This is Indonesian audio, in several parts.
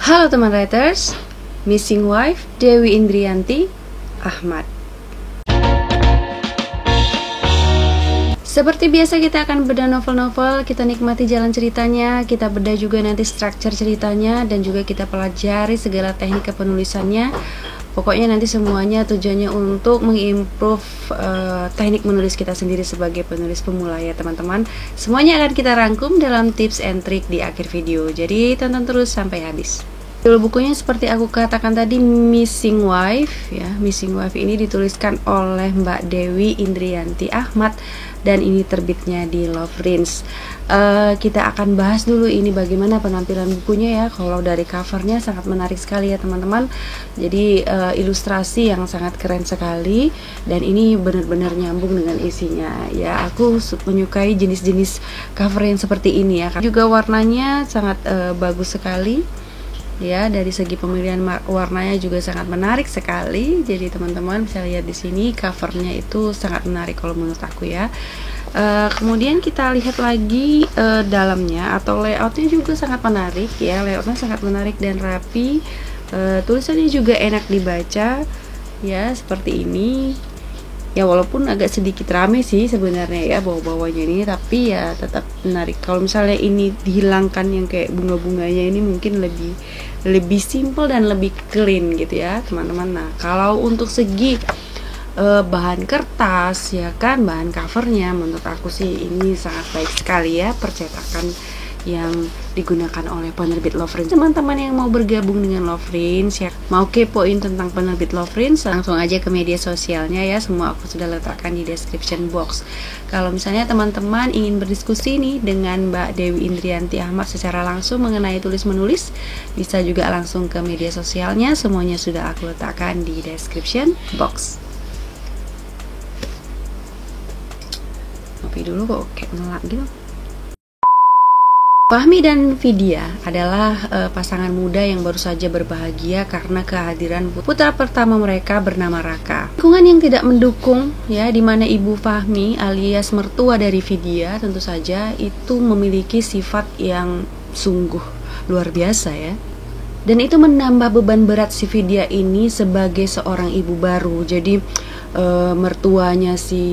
Halo teman writers, Missing Wife Dewi Indrianti Ahmad. Seperti biasa kita akan bedah novel-novel, kita nikmati jalan ceritanya, kita bedah juga nanti struktur ceritanya, dan juga kita pelajari segala teknik kepenulisannya. Pokoknya nanti semuanya tujuannya untuk mengimprove teknik menulis kita sendiri sebagai penulis pemula ya teman-teman. Semuanya akan kita rangkum dalam tips and trick di akhir video, jadi tonton terus sampai habis. Judul bukunya seperti aku katakan tadi, Missing Wife ya. Missing Wife ini dituliskan oleh Mbak Dewi Indrianti Ahmad dan ini terbitnya di Lovrins. Kita akan bahas dulu ini bagaimana penampilan bukunya ya. Kalau dari covernya sangat menarik sekali ya teman-teman. Jadi ilustrasi yang sangat keren sekali dan ini benar-benar nyambung dengan isinya ya. Aku menyukai jenis-jenis cover yang seperti ini ya. Juga warnanya sangat bagus sekali. Ya, dari segi pemilihan warnanya juga sangat menarik sekali. Jadi teman-teman bisa lihat di sini covernya itu sangat menarik kalau menurut aku ya. Kemudian kita lihat lagi dalamnya atau layoutnya juga sangat menarik ya. Layoutnya sangat menarik dan rapi. Tulisannya juga enak dibaca ya, seperti ini. Ya walaupun agak sedikit rame sih sebenarnya ya bawah-bawahnya ini, tapi ya tetap menarik. Kalau misalnya ini dihilangkan yang kayak bunga-bunganya ini mungkin lebih simple dan lebih clean gitu ya teman-teman. Nah kalau untuk segi bahan kertas ya kan, bahan covernya menurut aku sih ini sangat baik sekali ya, percetakan yang digunakan oleh penerbit Lovrins. Teman-teman yang mau bergabung dengan Lovrins ya, mau kepoin tentang penerbit Lovrins, langsung aja ke media sosialnya ya, semua aku sudah letakkan di description box. Kalau misalnya teman-teman ingin berdiskusi nih dengan Mbak Dewi Indrianti Ahmad secara langsung mengenai tulis menulis, bisa juga langsung ke media sosialnya, semuanya sudah aku letakkan di description box. Kopi dulu kok kayak ngelak gitu. Fahmi dan Vidya adalah pasangan muda yang baru saja berbahagia karena kehadiran putra pertama mereka bernama Raka. Lingkungan yang tidak mendukung ya, di mana ibu Fahmi alias mertua dari Vidya tentu saja itu memiliki sifat yang sungguh luar biasa ya. Dan itu menambah beban berat si Vidya ini sebagai seorang ibu baru. Jadi mertuanya si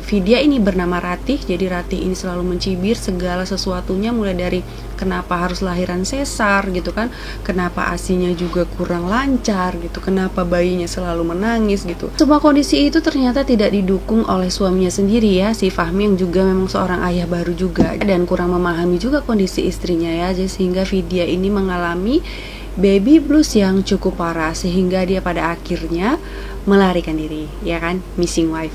Vidya ini bernama Ratih. Jadi Ratih ini selalu mencibir segala sesuatunya, mulai dari kenapa harus lahiran sesar gitu kan, kenapa ASInya juga kurang lancar gitu, kenapa bayinya selalu menangis gitu. Semua kondisi itu ternyata tidak didukung oleh suaminya sendiri ya, si Fahmi yang juga memang seorang ayah baru juga dan kurang memahami juga kondisi istrinya ya. Jadi sehingga Vidya ini mengalami baby blues yang cukup parah sehingga dia pada akhirnya melarikan diri ya kan, missing wife.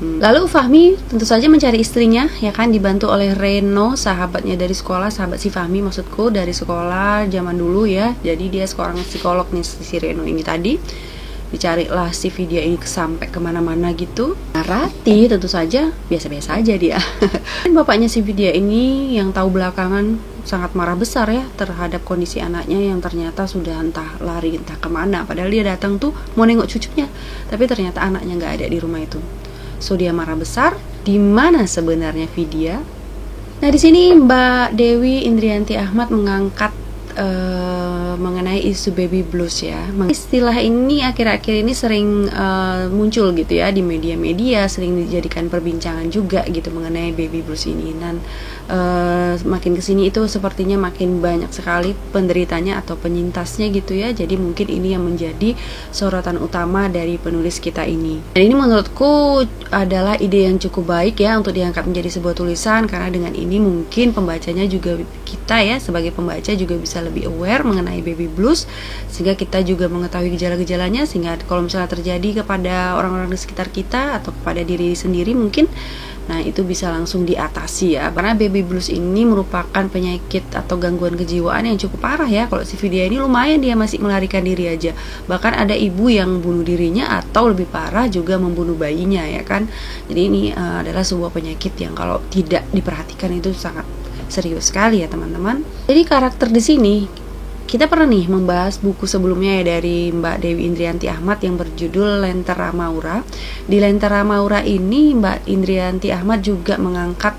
Lalu Fahmi tentu saja mencari istrinya ya kan, dibantu oleh Reno, sahabatnya dari sekolah, sahabat si Fahmi maksudku dari sekolah zaman dulu ya. Jadi dia seorang psikolog nih si Reno ini tadi. Dicarilah si Vidya ini sampai kemana-mana gitu. Nah, Rati tentu saja biasa-biasa aja dia. Dan bapaknya si Vidya ini yang tahu belakangan sangat marah besar ya terhadap kondisi anaknya yang ternyata sudah entah lari entah kemana. Padahal dia datang tuh mau nengok cucunya, tapi ternyata anaknya nggak ada di rumah itu. So dia marah besar. Di mana sebenarnya Vidya? Nah di sini Mbak Dewi Indrianti Ahmad mengangkat mengenai isu baby blues ya. Istilah ini akhir-akhir ini sering muncul gitu ya di media-media, sering dijadikan perbincangan juga gitu mengenai baby blues ini. Dan makin kesini itu sepertinya makin banyak sekali penderitanya atau penyintasnya gitu ya. Jadi mungkin ini yang menjadi sorotan utama dari penulis kita ini. Dan ini menurutku adalah ide yang cukup baik ya untuk diangkat menjadi sebuah tulisan, karena dengan ini mungkin pembacanya juga, kita ya sebagai pembaca juga bisa lebih aware mengenai baby blues, sehingga kita juga mengetahui gejala-gejalanya, sehingga kalau misalnya terjadi kepada orang-orang di sekitar kita atau kepada diri sendiri mungkin, nah itu bisa langsung diatasi ya. Karena baby blues ini merupakan penyakit atau gangguan kejiwaan yang cukup parah ya. Kalau si Vidya ini lumayan dia masih melarikan diri aja, bahkan ada ibu yang bunuh dirinya atau lebih parah juga membunuh bayinya ya kan. Jadi ini adalah sebuah penyakit yang kalau tidak diperhatikan itu sangat serius sekali ya teman-teman. Jadi karakter di sini kita pernah nih membahas buku sebelumnya ya dari Mbak Dewi Indrianti Ahmad yang berjudul Lentera Maura. Di Lentera Maura ini Mbak Indrianti Ahmad juga mengangkat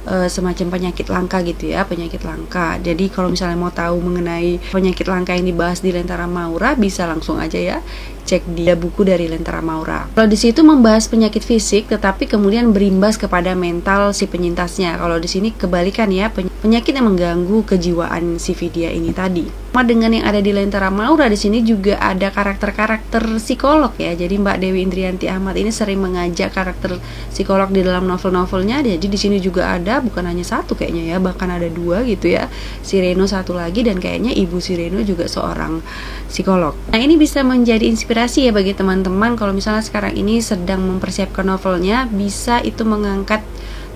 semacam penyakit langka gitu ya, penyakit langka. Jadi kalau misalnya mau tahu mengenai penyakit langka yang dibahas di Lentera Maura, bisa langsung aja ya cek di buku dari Lentera Maura. Kalau di situ membahas penyakit fisik, tetapi kemudian berimbas kepada mental si penyintasnya. Kalau di sini kebalikan ya, penyakit yang mengganggu kejiwaan si Vidya ini tadi. Sama dengan yang ada di Lentera Maura, di sini juga ada karakter-karakter psikolog ya. Jadi Mbak Dewi Indrianti Ahmad ini sering mengajak karakter psikolog di dalam novel-novelnya. Jadi di sini juga ada, bukan hanya satu kayaknya ya, bahkan ada dua gitu ya. Si Reno satu lagi, dan kayaknya ibu si Reno juga seorang psikolog. Nah, ini bisa menjadi inspirasi ya bagi teman-teman kalau misalnya sekarang ini sedang mempersiapkan novelnya, bisa itu mengangkat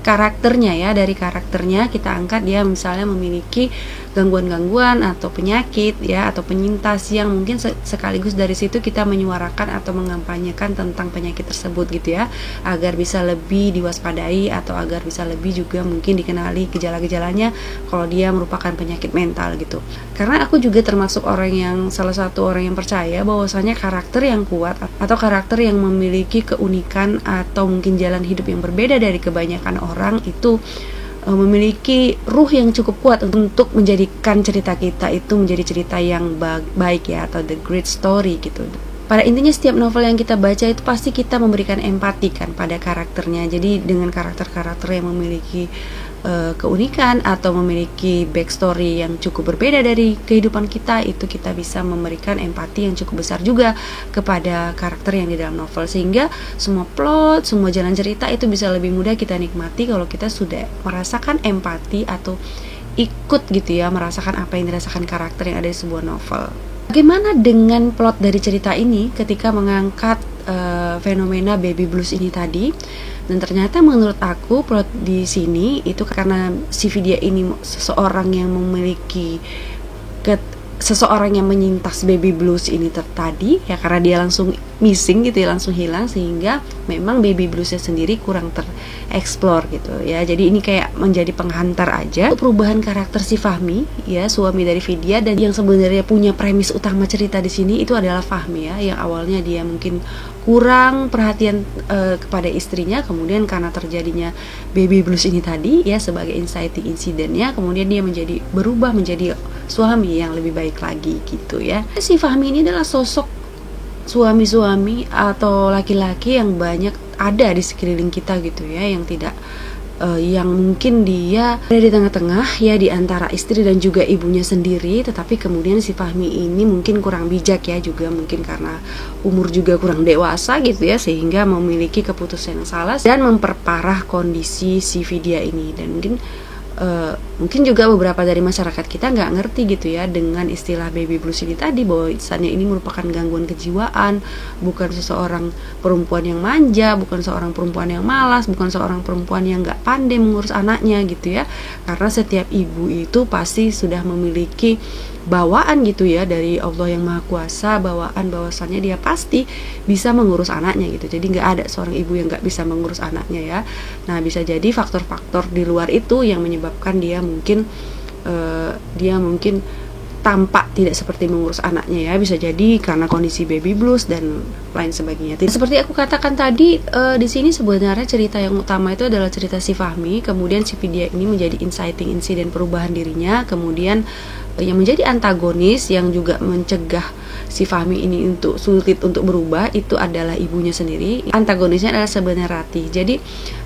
karakternya ya. Dari karakternya kita angkat dia misalnya memiliki gangguan-gangguan atau penyakit ya, atau penyintas yang mungkin sekaligus dari situ kita menyuarakan atau mengampanyekan tentang penyakit tersebut gitu ya, agar bisa lebih diwaspadai atau agar bisa lebih juga mungkin dikenali gejala-gejalanya kalau dia merupakan penyakit mental gitu. Karena aku juga termasuk orang yang, salah satu orang yang percaya bahwasanya karakter yang kuat atau karakter yang memiliki keunikan atau mungkin jalan hidup yang berbeda dari kebanyakan orang itu memiliki ruh yang cukup kuat untuk menjadikan cerita kita itu menjadi cerita yang baik ya, atau the great story gitu. Pada intinya setiap novel yang kita baca itu pasti kita memberikan empati kan pada karakternya. Jadi dengan karakter-karakter yang memiliki keunikan atau memiliki backstory yang cukup berbeda dari kehidupan kita, itu kita bisa memberikan empati yang cukup besar juga kepada karakter yang di dalam novel, sehingga semua plot, semua jalan cerita itu bisa lebih mudah kita nikmati kalau kita sudah merasakan empati atau ikut gitu ya, merasakan apa yang dirasakan karakter yang ada di sebuah novel. Bagaimana dengan plot dari cerita ini ketika mengangkat fenomena baby blues ini tadi? Dan ternyata menurut aku plot di sini itu karena si Vidya ini seseorang yang memiliki seseorang yang menyintas baby blues ini tadi ya, karena dia langsung missing gitu ya, langsung hilang, sehingga memang baby bluesnya sendiri kurang tereksplor gitu ya. Jadi ini kayak menjadi penghantar aja perubahan karakter si Fahmi ya, suami dari Vidya, dan yang sebenarnya punya premis utama cerita di sini itu adalah Fahmi ya, yang awalnya dia mungkin kurang perhatian kepada istrinya, kemudian karena terjadinya baby blues ini tadi ya sebagai inciting incidentnya, kemudian dia berubah menjadi suami yang lebih baik lagi gitu ya. Si Fahmi ini adalah sosok suami-suami atau laki-laki yang banyak ada di sekeliling kita gitu ya, yang tidak yang mungkin dia ada di tengah-tengah ya, di antara istri dan juga ibunya sendiri, tetapi kemudian si Fahmi ini mungkin kurang bijak ya, juga mungkin karena umur juga kurang dewasa gitu ya, sehingga memiliki keputusan yang salah dan memperparah kondisi si Vidya ini. Dan mungkin juga beberapa dari masyarakat kita nggak ngerti gitu ya dengan istilah baby blues ini tadi, bahwa ini merupakan gangguan kejiwaan, bukan seseorang perempuan yang manja, bukan seorang perempuan yang malas, bukan seorang perempuan yang nggak pandai mengurus anaknya gitu ya. Karena setiap ibu itu pasti sudah memiliki bawaan gitu ya dari Allah yang Maha Kuasa, bahwasannya dia pasti bisa mengurus anaknya gitu. Jadi nggak ada seorang ibu yang nggak bisa mengurus anaknya ya. Nah, bisa jadi faktor-faktor di luar itu yang menyebabkan dia mungkin tampak tidak seperti mengurus anaknya ya. Bisa jadi karena kondisi baby blues dan lain sebagainya. Seperti aku katakan tadi, di sini sebenarnya cerita yang utama itu adalah cerita si Fahmi, kemudian si Vidya ini menjadi inciting incident perubahan dirinya, kemudian yang menjadi antagonis yang juga mencegah si Fahmi ini untuk sulit untuk berubah itu adalah ibunya sendiri. Antagonisnya adalah sebenarnya Ratih. Jadi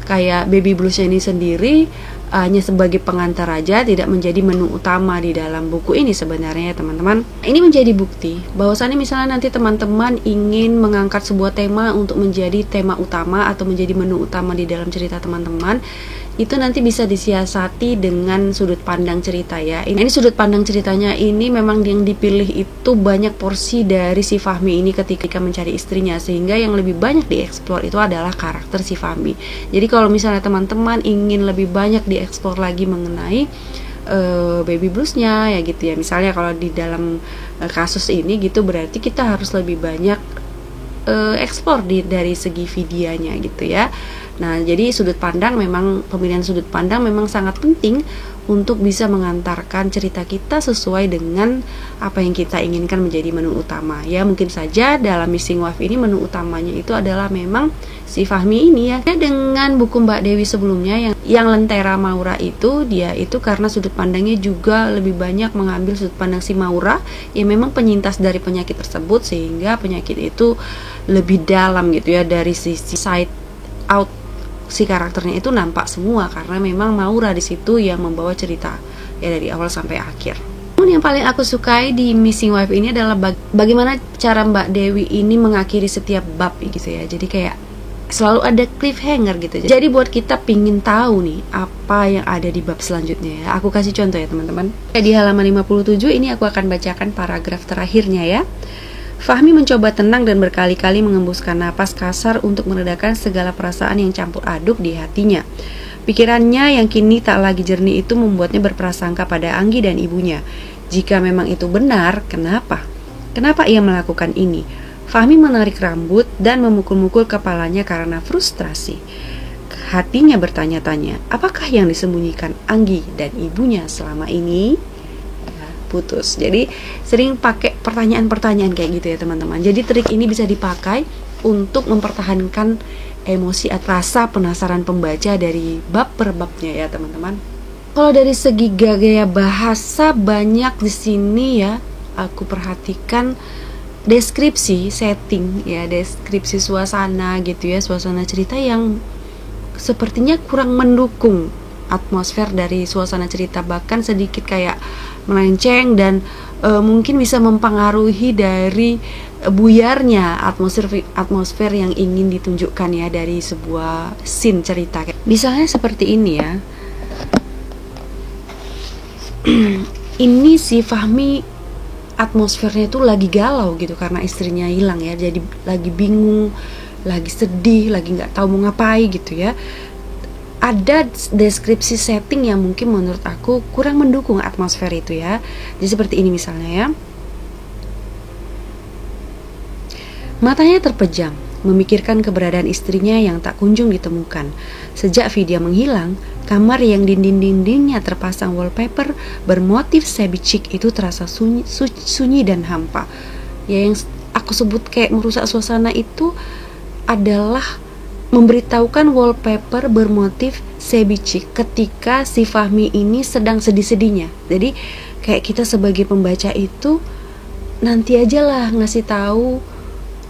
kayak baby bluesnya ini sendiri hanya sebagai pengantar aja, tidak menjadi menu utama di dalam buku ini sebenarnya teman-teman. Ini menjadi bukti bahwasannya misalnya nanti teman-teman ingin mengangkat sebuah tema untuk menjadi tema utama atau menjadi menu utama di dalam cerita teman-teman, itu nanti bisa disiasati dengan sudut pandang cerita ya. Ini sudut pandang ceritanya ini memang yang dipilih itu banyak porsi dari si Fahmi ini ketika mencari istrinya, sehingga yang lebih banyak dieksplor itu adalah karakter si Fahmi. Jadi kalau misalnya teman-teman ingin lebih banyak dieksplor lagi mengenai baby bluesnya ya gitu ya, misalnya kalau di dalam kasus ini gitu, berarti kita harus lebih banyak eksplor dari segi videonya gitu ya. Nah, jadi pemilihan sudut pandang memang sangat penting untuk bisa mengantarkan cerita kita sesuai dengan apa yang kita inginkan menjadi menu utama. Ya mungkin saja dalam Missing Wife ini menu utamanya itu adalah memang si Fahmi ini ya. Dengan buku Mbak Dewi sebelumnya yang Lentera Maura itu, dia itu karena sudut pandangnya juga lebih banyak mengambil sudut pandang si Maura yang memang penyintas dari penyakit tersebut, sehingga penyakit itu lebih dalam gitu ya, dari sisi side out si karakternya itu nampak semua, karena memang Maura di situ yang membawa cerita ya dari awal sampai akhir. Namun yang paling aku sukai di Missing Wife ini adalah bagaimana cara Mbak Dewi ini mengakhiri setiap bab gitu ya. Jadi kayak selalu ada cliffhanger gitu. Jadi buat kita pingin tahu nih apa yang ada di bab selanjutnya ya. Aku kasih contoh ya teman-teman. Di halaman 57 ini aku akan bacakan paragraf terakhirnya ya. Fahmi mencoba tenang dan berkali-kali mengembuskan napas kasar untuk meredakan segala perasaan yang campur aduk di hatinya. Pikirannya yang kini tak lagi jernih itu membuatnya berprasangka pada Anggi dan ibunya. Jika memang itu benar, kenapa? Kenapa ia melakukan ini? Fahmi menarik rambut dan memukul-mukul kepalanya karena frustrasi. Hatinya bertanya-tanya, apakah yang disembunyikan Anggi dan ibunya selama ini? Putus. Jadi sering pakai pertanyaan-pertanyaan kayak gitu ya teman-teman. Jadi trik ini bisa dipakai untuk mempertahankan emosi atau rasa penasaran pembaca dari bab per babnya ya teman-teman. Kalau dari segi gaya bahasa banyak di sini ya, aku perhatikan deskripsi setting ya, deskripsi suasana gitu ya, suasana cerita yang sepertinya kurang mendukung atmosfer dari suasana cerita, bahkan sedikit kayak melenceng dan mungkin bisa mempengaruhi dari buyarnya atmosfer yang ingin ditunjukkan ya dari sebuah scene cerita. Misalnya seperti ini ya. Ini si Fahmi atmosfernya itu lagi galau gitu karena istrinya hilang ya, jadi lagi bingung, lagi sedih, lagi nggak tahu mau ngapain gitu ya. Ada deskripsi setting yang mungkin menurut aku kurang mendukung atmosfer itu ya. Jadi seperti ini misalnya ya. Matanya terpejam, memikirkan keberadaan istrinya yang tak kunjung ditemukan. Sejak Vidya menghilang, kamar yang dinding-dindingnya terpasang wallpaper bermotif shabby chic itu terasa sunyi dan hampa. Ya, yang aku sebut kayak merusak suasana itu adalah memberitahukan wallpaper bermotif shabby chic ketika si Fahmi ini sedang sedih-sedihnya. Jadi kayak kita sebagai pembaca itu nanti aja lah ngasih tahu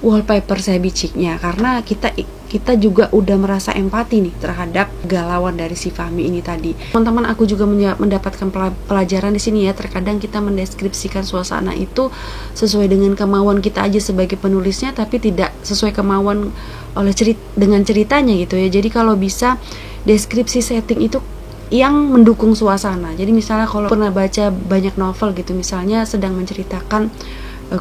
wallpaper shabby chic-nya, karena kita juga udah merasa empati nih terhadap galauan dari si Fahmi ini tadi. Teman-teman, aku juga mendapatkan pelajaran di sini ya. Terkadang kita mendeskripsikan suasana itu sesuai dengan kemauan kita aja sebagai penulisnya, tapi tidak sesuai kemauan dengan ceritanya gitu ya. Jadi kalau bisa deskripsi setting itu yang mendukung suasana. Jadi misalnya kalau pernah baca banyak novel gitu, misalnya sedang menceritakan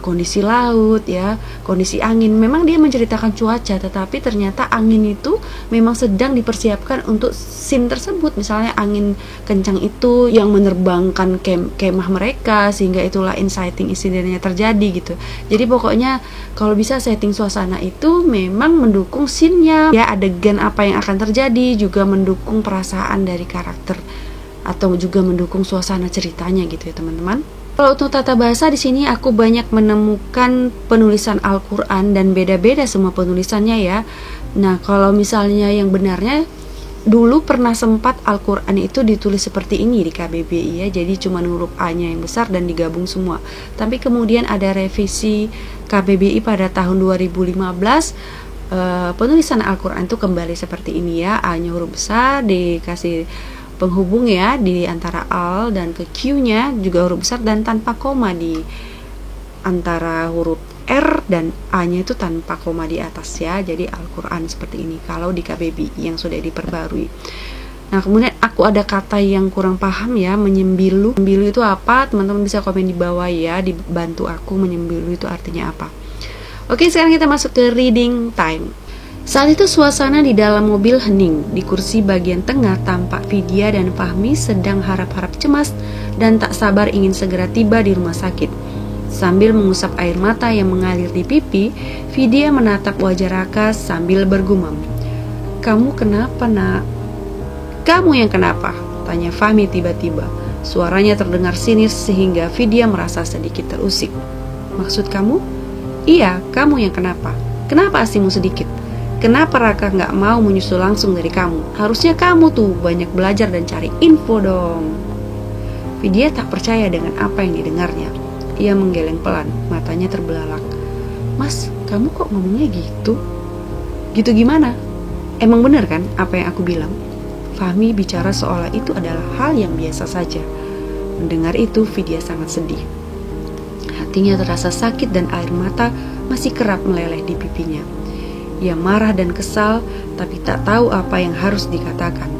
kondisi laut ya, kondisi angin, memang dia menceritakan cuaca, tetapi ternyata angin itu memang sedang dipersiapkan untuk scene tersebut. Misalnya angin kencang itu yang menerbangkan kemah mereka, sehingga itulah inciting incidentnya terjadi gitu. Jadi pokoknya kalau bisa setting suasana itu memang mendukung scene-nya ya, adegan apa yang akan terjadi, juga mendukung perasaan dari karakter atau juga mendukung suasana ceritanya gitu ya teman-teman. Kalau untuk tata bahasa di sini aku banyak menemukan penulisan Al-Qur'an dan beda-beda semua penulisannya ya. Nah, kalau misalnya yang benarnya dulu pernah sempat Al-Qur'an itu ditulis seperti ini di KBBI ya. Jadi cuma huruf A-nya yang besar dan digabung semua. Tapi kemudian ada revisi KBBI pada tahun 2015, penulisan Al-Qur'an itu kembali seperti ini ya. A-nya huruf besar dikasih penghubung ya di antara al dan ke q-nya juga huruf besar dan tanpa koma di antara huruf r dan a-nya itu tanpa koma di atas ya. Jadi Al-Qur'an seperti ini kalau di KBBI yang sudah diperbarui. Nah, kemudian aku ada kata yang kurang paham ya, menyembilu. Menyembilu itu apa? Teman-teman bisa komen di bawah ya, dibantu aku menyembilu itu artinya apa. Oke, sekarang kita masuk ke reading time. Saat itu suasana di dalam mobil hening. Di kursi bagian tengah tampak Vidya dan Fahmi sedang harap-harap cemas dan tak sabar ingin segera tiba di rumah sakit. Sambil mengusap air mata yang mengalir di pipi, Vidya menatap wajah Raka sambil bergumam. "Kamu kenapa, Nak?" "Kamu yang kenapa?" tanya Fahmi tiba-tiba. Suaranya terdengar sinis sehingga Vidya merasa sedikit terusik. Maksud kamu? Iya, kamu yang kenapa? Kenapa asimu sedikit? Kenapa Raka nggak mau menyusul langsung dari kamu? Harusnya kamu tuh banyak belajar dan cari info dong. Vidya tak percaya dengan apa yang didengarnya. Ia menggeleng pelan, matanya terbelalak. Mas, kamu kok ngomongnya gitu? Gitu gimana? Emang bener kan apa yang aku bilang? Fahmi bicara seolah itu adalah hal yang biasa saja. Mendengar itu, Vidya sangat sedih. Hatinya terasa sakit dan air mata masih kerap meleleh di pipinya. Ia marah dan kesal, tapi tak tahu apa yang harus dikatakan.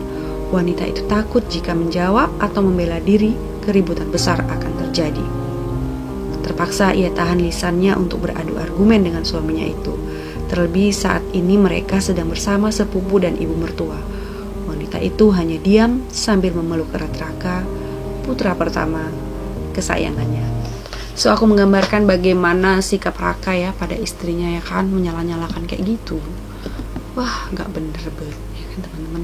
Wanita itu takut jika menjawab atau membela diri, keributan besar akan terjadi. Terpaksa ia tahan lisannya untuk beradu argumen dengan suaminya itu. Terlebih saat ini mereka sedang bersama sepupu dan ibu mertua. Wanita itu hanya diam sambil memeluk erat Raka, putra pertama kesayangannya. So aku menggambarkan bagaimana sikap Raka ya pada istrinya ya kan, menyala-nyalakan kayak gitu. Wah, nggak bener banget ya kan teman-teman.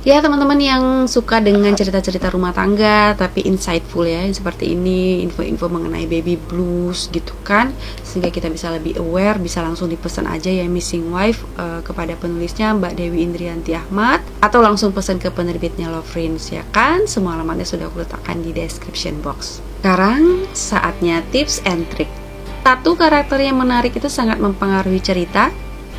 Ya teman-teman yang suka dengan cerita-cerita rumah tangga tapi insightful ya, seperti ini, info-info mengenai baby blues gitu kan, sehingga kita bisa lebih aware, bisa langsung dipesan aja ya Missing Wife kepada penulisnya Mbak Dewi Indrianti Ahmad, atau langsung pesan ke penerbitnya Lovelyns ya kan. Semua alamatnya sudah aku letakkan di description box. Sekarang saatnya tips and trick. 1. Karakter yang menarik itu sangat mempengaruhi cerita.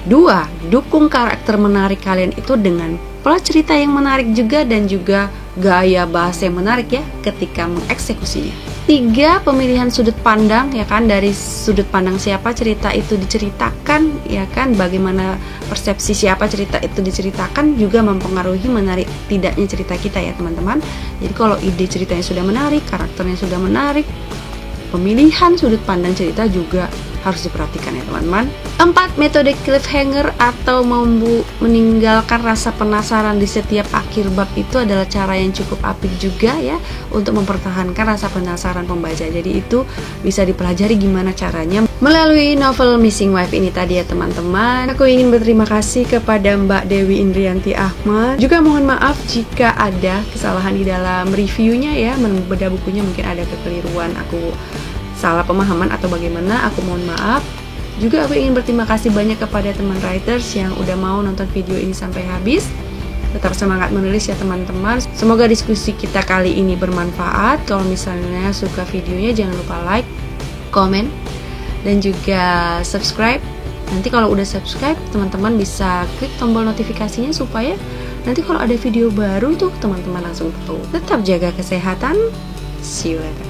2. Dukung karakter menarik kalian itu dengan plot cerita yang menarik juga, dan juga gaya bahasa yang menarik ya ketika mengeksekusinya. 3. Pemilihan sudut pandang ya kan, dari sudut pandang siapa cerita itu diceritakan ya kan, bagaimana persepsi siapa cerita itu diceritakan juga mempengaruhi menarik tidaknya cerita kita ya teman-teman. Jadi kalau ide ceritanya sudah menarik, karakternya sudah menarik, pemilihan sudut pandang cerita juga harus diperhatikan ya teman-teman. 4. Metode cliffhanger atau meninggalkan rasa penasaran di setiap akhir bab itu adalah cara yang cukup apik juga ya untuk mempertahankan rasa penasaran pembaca. Jadi itu bisa dipelajari gimana caranya melalui novel Missing Wife ini tadi ya teman-teman. Aku ingin berterima kasih kepada Mbak Dewi Indrianti Ahmad. Juga mohon maaf jika ada kesalahan di dalam reviewnya ya, membedah bukunya mungkin ada kekeliruan, aku salah pemahaman atau bagaimana, aku mohon maaf. Juga aku ingin berterima kasih banyak kepada teman writers yang udah mau nonton video ini sampai habis. Tetap semangat menulis ya teman-teman. Semoga diskusi kita kali ini bermanfaat. Kalau misalnya suka videonya jangan lupa like, komen, dan juga subscribe. Nanti kalau udah subscribe, teman-teman bisa klik tombol notifikasinya supaya nanti kalau ada video baru tuh teman-teman langsung tahu. Tetap jaga kesehatan. See you later.